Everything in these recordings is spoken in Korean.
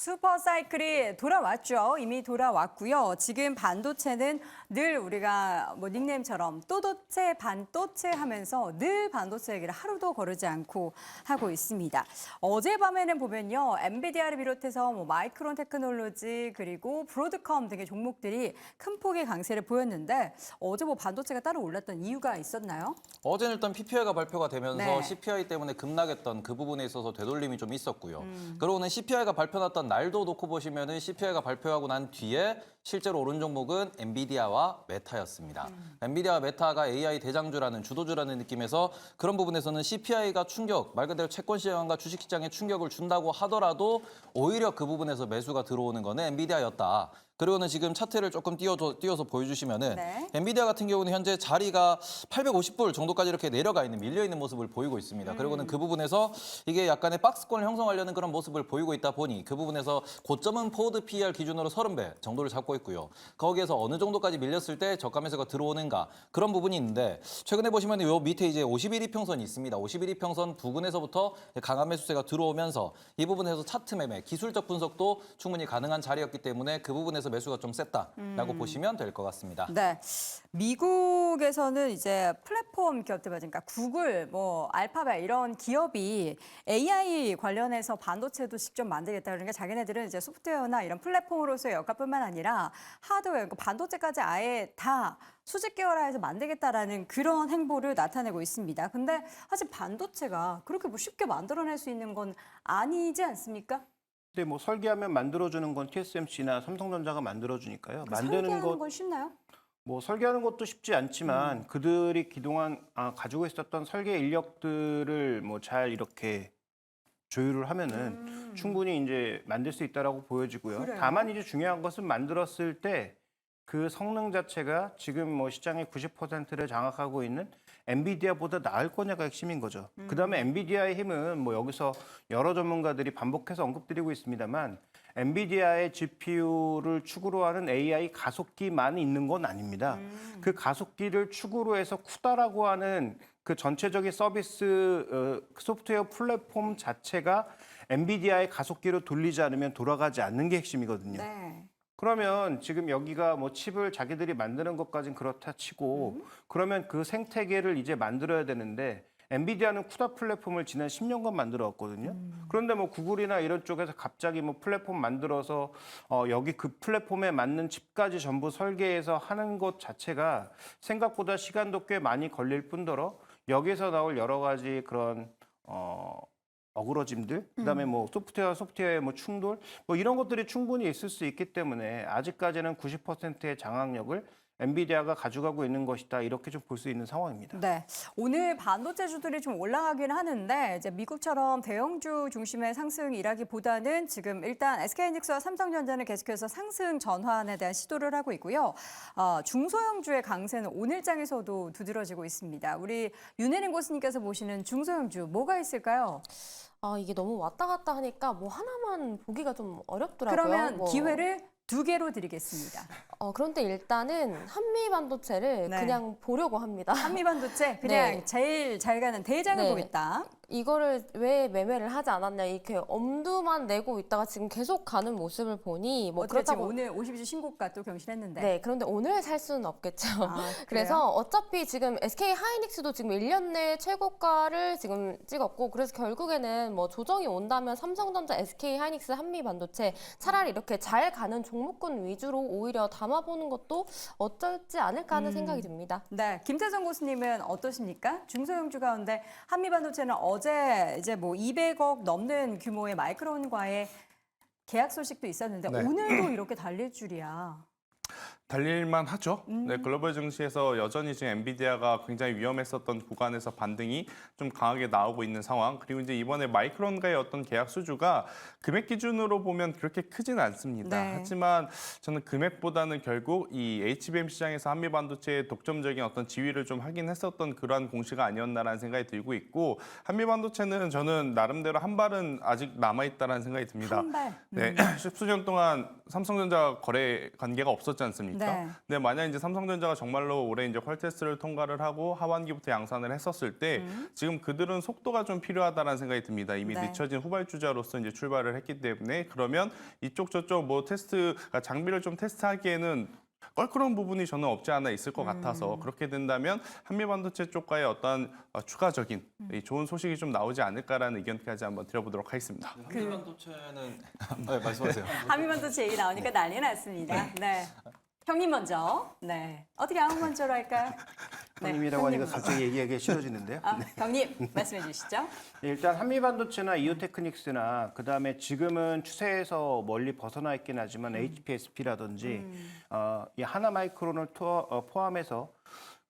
슈퍼사이클이 돌아왔죠. 이미 돌아왔고요. 지금 반도체는 늘 우리가 뭐 닉네임처럼 또도체, 반도체 하면서 늘 반도체 얘기를 하루도 거르지 않고 하고 있습니다. 어젯밤에는 보면요. 엔비디아를 비롯해서 뭐 마이크론 테크놀로지 그리고 브로드컴 등의 종목들이 큰 폭의 강세를 보였는데 어제 뭐 반도체가 따로 올랐던 이유가 있었나요? 어제는 일단 PPI가 발표가 되면서 네. CPI 때문에 급락했던 그 부분에 있어서 되돌림이 좀 있었고요. 그러고는 CPI가 발표 났던 날도 놓고 보시면은 CPI가 발표하고 난 뒤에 실제로 오른 종목은 엔비디아와 메타였습니다. 엔비디아와 메타가 AI 대장주라는 주도주라는 느낌에서 그런 부분에서는 CPI가 충격, 말 그대로 채권 시장과 주식 시장에 충격을 준다고 하더라도 오히려 그 부분에서 매수가 들어오는 거는 엔비디아였다. 그리고는 지금 차트를 조금 띄워서 보여주시면은 네. 엔비디아 같은 경우는 현재 자리가 850불 정도까지 이렇게 내려가 있는 밀려 있는 모습을 보이고 있습니다. 그리고는 그 부분에서 이게 약간의 박스권을 형성하려는 그런 모습을 보이고 있다 보니 그 부분에서 고점은 포워드 PER 기준으로 30배 정도를 잡고 있고요. 거기에서 어느 정도까지 밀렸을 때 저가 매수가 들어오는가 그런 부분이 있는데 최근에 보시면 요 밑에 이제 51이평선이 있습니다. 51이평선 부근에서부터 강한 매수세가 들어오면서 이 부분에서 차트 매매, 기술적 분석도 충분히 가능한 자리였기 때문에 그 부분에서 매수가 좀 셌다라고 보시면 될 것 같습니다. 네, 미국에서는 이제 플랫폼 기업들 그러니까 구글, 뭐 알파벳 이런 기업이 AI 관련해서 반도체도 직접 만들겠다 그러니까 자기네들은 이제 소프트웨어나 이런 플랫폼으로서의 역할뿐만 아니라 하드웨어, 그러니까 반도체까지 아예 다 수직 계열화해서 만들겠다라는 그런 행보를 나타내고 있습니다. 근데 사실 반도체가 그렇게 뭐 쉽게 만들어낼 수 있는 건 아니지 않습니까? 근데 뭐 설계하면 만들어주는 건 TSMC나 삼성전자가 만들어주니까요. 설계하는 건 쉽나요? 뭐 설계하는 것도 쉽지 않지만 그들이 그동안 가지고 있었던 설계 인력들을 뭐 잘 이렇게 조율을 하면은 충분히 이제 만들 수 있다라고 보여지고요. 그래요? 다만 이제 중요한 것은 만들었을 때 그 성능 자체가 지금 뭐 시장의 90%를 장악하고 있는 엔비디아보다 나을 거냐가 핵심인 거죠. 그다음에 엔비디아의 힘은 뭐 여기서 여러 전문가들이 반복해서 언급드리고 있습니다만 엔비디아의 GPU를 축으로 하는 AI 가속기만 있는 건 아닙니다. 그 가속기를 축으로 해서 쿠다라고 하는 그 전체적인 서비스 소프트웨어 플랫폼 자체가 엔비디아의 가속기로 돌리지 않으면 돌아가지 않는 게 핵심이거든요. 네. 그러면 지금 여기가 뭐 칩을 자기들이 만드는 것까진 그렇다 치고 그러면 그 생태계를 이제 만들어야 되는데 엔비디아는 쿠다 플랫폼을 지난 10년간 만들어 왔거든요. 그런데 뭐 구글이나 이런 쪽에서 갑자기 뭐 플랫폼 만들어서 여기 그 플랫폼에 맞는 칩까지 전부 설계해서 하는 것 자체가 생각보다 시간도 꽤 많이 걸릴 뿐더러 여기서 나올 여러 가지 그런 어그러짐들, 그다음에 뭐 소프트웨어의 뭐 충돌, 뭐 이런 것들이 충분히 있을 수 있기 때문에 아직까지는 90%의 장악력을 엔비디아가 가져가고 있는 것이다 이렇게 좀 볼 수 있는 상황입니다. 네, 오늘 반도체주들이 좀 올라가긴 하는데 이제 미국처럼 대형주 중심의 상승이라기보다는 지금 일단 SK하이닉스와 삼성전자는 계속해서 상승 전환에 대한 시도를 하고 있고요. 중소형주의 강세는 오늘장에서도 두드러지고 있습니다. 우리 윤혜린 고수님께서 보시는 중소형주 뭐가 있을까요? 이게 너무 왔다 갔다 하니까 뭐 하나만 보기가 좀 어렵더라고요. 그러면 기회를 2개로 드리겠습니다. 그런데 일단은 한미 반도체를 네. 그냥 보려고 합니다. 한미반도체 그냥 네. 제일 잘 가는 대장을 네. 보겠다. 이거를 왜 매매를 하지 않았냐 이렇게 엄두만 내고 있다가 지금 계속 가는 모습을 보니 뭐 어떻게 지금 그렇다고 오늘 50주 신고가 또 경신했는데. 네, 그런데 오늘 살 수는 없겠죠. 그래요? 그래서 어차피 지금 SK 하이닉스도 지금 1년 내 최고가를 지금 찍었고 그래서 결국에는 뭐 조정이 온다면 삼성전자, SK 하이닉스, 한미 반도체 차라리 이렇게 잘 가는 종목군 위주로 오히려 담아보는 것도 어쩔지 않을까 하는 생각이 듭니다. 네, 김태성 고수님은 어떠십니까? 중소형주 가운데 한미반도체는 어제 이제 뭐 200억 넘는 규모의 마이크론과의 계약 소식도 있었는데 네. 오늘도 이렇게 달릴 줄이야. 달릴만 하죠. 네, 글로벌 증시에서 여전히 지금 엔비디아가 굉장히 위험했었던 구간에서 반등이 좀 강하게 나오고 있는 상황. 그리고 이제 이번에 마이크론과의 어떤 계약 수주가 금액 기준으로 보면 그렇게 크지는 않습니다. 네. 하지만 저는 금액보다는 결국 이 HBM 시장에서 한미 반도체의 독점적인 어떤 지위를 좀 하긴 했었던 그러한 공시가 아니었나라는 생각이 들고 있고 한미 반도체는 저는 나름대로 한 발은 아직 남아 있다라는 생각이 듭니다. 한 발. 네, 십수년 동안 삼성전자 거래 관계가 없었지 않습니까? 네. 근데 만약 이제 삼성전자가 정말로 올해 이제 퀄 테스트를 통과를 하고 하반기부터 양산을 했었을 때 지금 그들은 속도가 좀 필요하다는 생각이 듭니다. 이미 네. 늦춰진 후발주자로서 이제 출발을 했기 때문에 그러면 이쪽 저쪽 뭐 테스트가 장비를 좀 테스트하기에는 껄끄러운 부분이 저는 없지 않아 있을 것 같아서 그렇게 된다면 한미반도체 쪽과의 어떤 추가적인 이 좋은 소식이 좀 나오지 않을까라는 의견까지 한번 드려보도록 하겠습니다. 한미반도체는 네, 말씀하세요. 한미반도체 얘기 나오니까 난리 났습니다. 네. 형님 먼저. 네. 어떻게 아무 먼저로 할까요? 네, 형님이라고 하니까 형님 갑자기 얘기하기 싫어지는데요. 아, 형님 말씀해 주시죠. 일단 한미반도체나 이오테크닉스나 그다음에 지금은 추세에서 멀리 벗어나 있긴 하지만 HPSP라든지 이 하나마이크론을 포함해서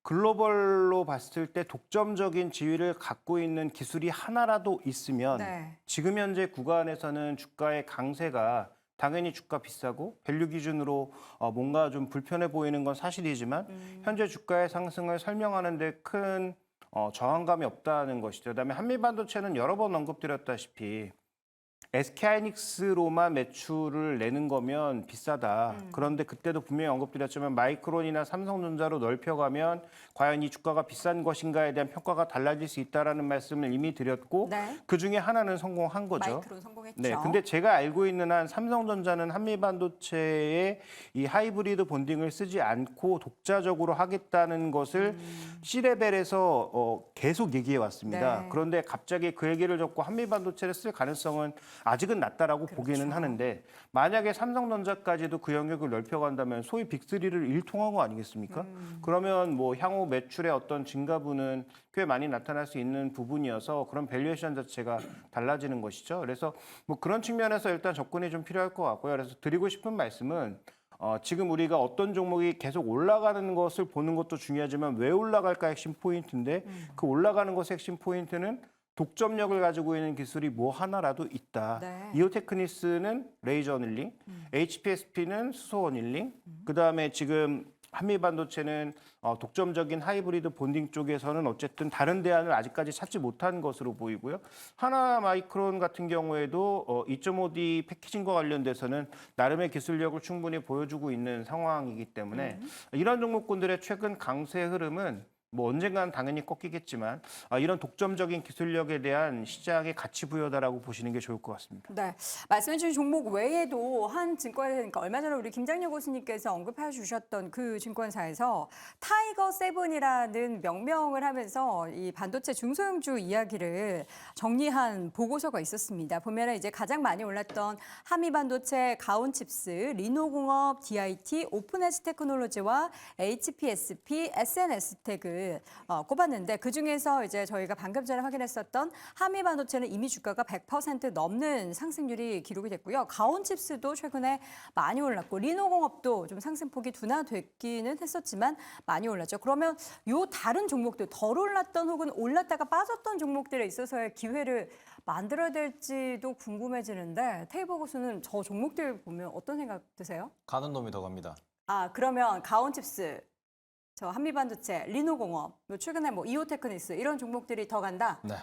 글로벌로 봤을 때 독점적인 지위를 갖고 있는 기술이 하나라도 있으면 네. 지금 현재 구간에서는 주가의 강세가 당연히 주가 비싸고 밸류 기준으로 뭔가 좀 불편해 보이는 건 사실이지만 현재 주가의 상승을 설명하는 데 큰 저항감이 없다는 것이죠. 그다음에 한미반도체는 여러 번 언급드렸다시피 SK하이닉스로만 매출을 내는 거면 비싸다. 그런데 그때도 분명히 언급드렸지만 마이크론이나 삼성전자로 넓혀가면 과연 이 주가가 비싼 것인가에 대한 평가가 달라질 수 있다라는 말씀을 이미 드렸고 네. 그중에 하나는 성공한 거죠. 마이크론 성공했죠. 네, 근데 제가 알고 있는 한 삼성전자는 한미반도체에 이 하이브리드 본딩을 쓰지 않고 독자적으로 하겠다는 것을 C레벨에서 계속 얘기해 왔습니다. 네. 그런데 갑자기 그 얘기를 듣고 한미반도체를 쓸 가능성은 아직은 낮다라고 보기는 하는데 만약에 삼성전자까지도 그 영역을 넓혀간다면 소위 빅3를 일통한 거 아니겠습니까? 그러면 뭐 향후 매출의 어떤 증가분은 꽤 많이 나타날 수 있는 부분이어서 그런 밸류에이션 자체가 달라지는 것이죠. 그래서 뭐 그런 측면에서 일단 접근이 좀 필요할 것 같고요. 그래서 드리고 싶은 말씀은 지금 우리가 어떤 종목이 계속 올라가는 것을 보는 것도 중요하지만 왜 올라갈까 핵심 포인트인데 그 올라가는 것의 핵심 포인트는 독점력을 가지고 있는 기술이 뭐 하나라도 있다. 네. 이오테크니스는 레이저 어닐링, HPSP는 수소 어닐링, 그다음에 지금 한미반도체는 독점적인 하이브리드 본딩 쪽에서는 어쨌든 다른 대안을 아직까지 찾지 못한 것으로 보이고요. 하나마이크론 같은 경우에도 2.5D 패키징과 관련돼서는 나름의 기술력을 충분히 보여주고 있는 상황이기 때문에 이런 종목군들의 최근 강세 흐름은 뭐 언젠가는 당연히 꺾이겠지만 이런 독점적인 기술력에 대한 시장의 가치 부여다라고 보시는 게 좋을 것 같습니다. 네, 말씀해 주신 종목 외에도 한 증권사, 그러니까 얼마 전에 우리 김장렬 교수님께서 언급해 주셨던 그 증권사에서 타이거 세븐이라는 명명을 하면서 이 반도체 중소형주 이야기를 정리한 보고서가 있었습니다. 보면은 이제 가장 많이 올랐던 한미반도체, 가온칩스, 리노공업, DIT, 오픈에지 테크놀로지와 HPSP, SNS텍을 꼽았는데 그 중에서 이제 저희가 방금 전에 확인했었던 한미반도체는 이미 주가가 100% 넘는 상승률이 기록이 됐고요. 가온칩스도 최근에 많이 올랐고 리노공업도 좀 상승폭이 둔화됐기는 했었지만 많이 올랐죠. 그러면 요 다른 종목들 덜 올랐던 혹은 올랐다가 빠졌던 종목들에 있어서의 기회를 만들어야 될지도 궁금해지는데 테이버 교수는 저 종목들 보면 어떤 생각 드세요? 가는 놈이 더 갑니다. 아 그러면 가온칩스, 저 한미반도체, 리노공업, 뭐 최근에 뭐 이오테크닉스 이런 종목들이 더 간다. 네.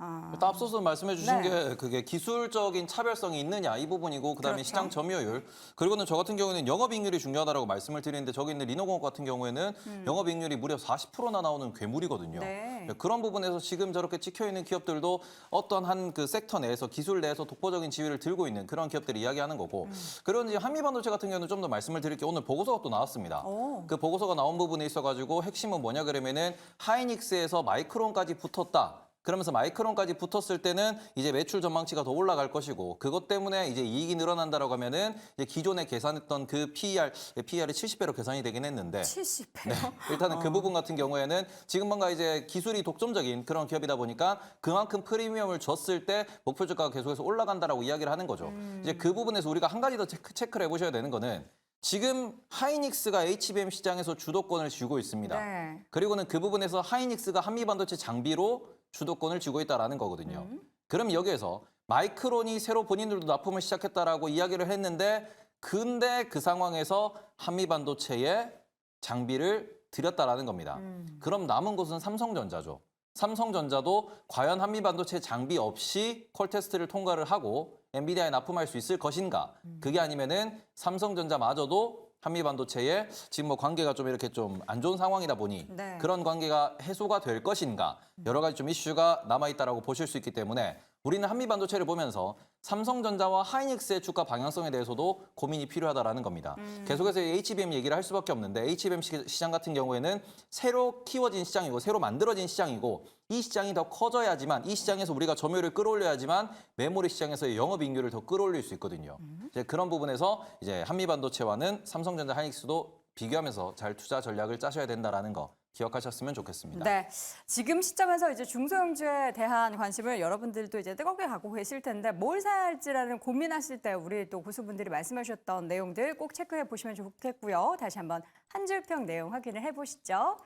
아, 또 앞서서 말씀해 주신 네. 게 그게 기술적인 차별성이 있느냐 이 부분이고 그다음에 그렇죠. 시장 점유율 그리고는 저 같은 경우에는 영업이익률이 중요하다고 말씀을 드리는데 저기 있는 리노공업 같은 경우에는 영업이익률이 무려 40%나 나오는 괴물이거든요. 네. 그런 부분에서 지금 저렇게 찍혀 있는 기업들도 어떤 한 그 섹터 내에서 기술 내에서 독보적인 지위를 들고 있는 그런 기업들이 이야기하는 거고 그런 이제 한미반도체 같은 경우는 좀 더 말씀을 드릴 게 오늘 보고서가 또 나왔습니다. 오. 그 보고서가 나온 부분에 있어가지고 핵심은 뭐냐 그러면은 하이닉스에서 마이크론까지 붙었다. 그러면서 마이크론까지 붙었을 때는 이제 매출 전망치가 더 올라갈 것이고 그것 때문에 이제 이익이 늘어난다라고 하면은 이제 기존에 계산했던 그 PER이 70배로 계산이 되긴 했는데 70배요? 일단은 그 부분 같은 경우에는 지금 뭔가 이제 기술이 독점적인 그런 기업이다 보니까 그만큼 프리미엄을 줬을 때 목표 주가가 계속해서 올라간다라고 이야기를 하는 거죠. 이제 그 부분에서 우리가 한 가지 더 체크를 해보셔야 되는 거는 지금 하이닉스가 HBM 시장에서 주도권을 쥐고 있습니다. 네. 그리고는 그 부분에서 하이닉스가 한미반도체 장비로 주도권을 쥐고 있다라는 거거든요. 그럼 여기에서 마이크론이 새로 본인들도 납품을 시작했다라고 이야기를 했는데 근데 그 상황에서 한미반도체에 장비를 들였다라는 겁니다. 그럼 남은 곳은 삼성전자죠. 삼성전자도 과연 한미반도체 장비 없이 콜 테스트를 통과를 하고 엔비디아에 납품할 수 있을 것인가? 그게 아니면은 삼성전자마저도 한미 반도체에 지금 뭐 관계가 좀 이렇게 좀 안 좋은 상황이다 보니 네. 그런 관계가 해소가 될 것인가 여러 가지 좀 이슈가 남아 있다라고 보실 수 있기 때문에 우리는 한미 반도체를 보면서 삼성전자와 하이닉스의 주가 방향성에 대해서도 고민이 필요하다라는 겁니다. 계속해서 HBM 얘기를 할 수밖에 없는데 HBM 시장 같은 경우에는 새로 키워진 시장이고 새로 만들어진 시장이고 이 시장이 더 커져야지만 이 시장에서 우리가 점유율을 끌어올려야지만 메모리 시장에서의 영업이익률을 더 끌어올릴 수 있거든요. 이제 그런 부분에서 이제 한미 반도체와는 삼성전자 하이닉스도 비교하면서 잘 투자 전략을 짜셔야 된다라는 거 기억하셨으면 좋겠습니다. 네, 지금 시점에서 이제 중소형주에 대한 관심을 여러분들도 이제 뜨겁게 갖고 계실 텐데 뭘 사야 할지라는 고민하실 때 우리 또 고수분들이 말씀해 주셨던 내용들 꼭 체크해 보시면 좋겠고요. 다시 한번 한 줄평 내용 확인을 해보시죠.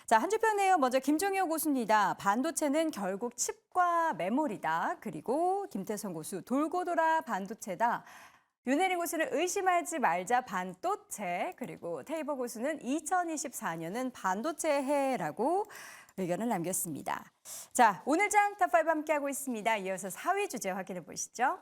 자, 한 줄평 내용 먼저 김종효 고수입니다. 반도체는 결국 칩과 메모리다. 그리고 김태성 고수 돌고 돌아 반도체다. 윤혜린 고수는 의심하지 말자 반도체, 그리고 테이버 고수는 2024년은 반도체 해라고 의견을 남겼습니다. 자, 오늘 장 탑5 함께하고 있습니다. 이어서 4위 주제 확인해 보시죠.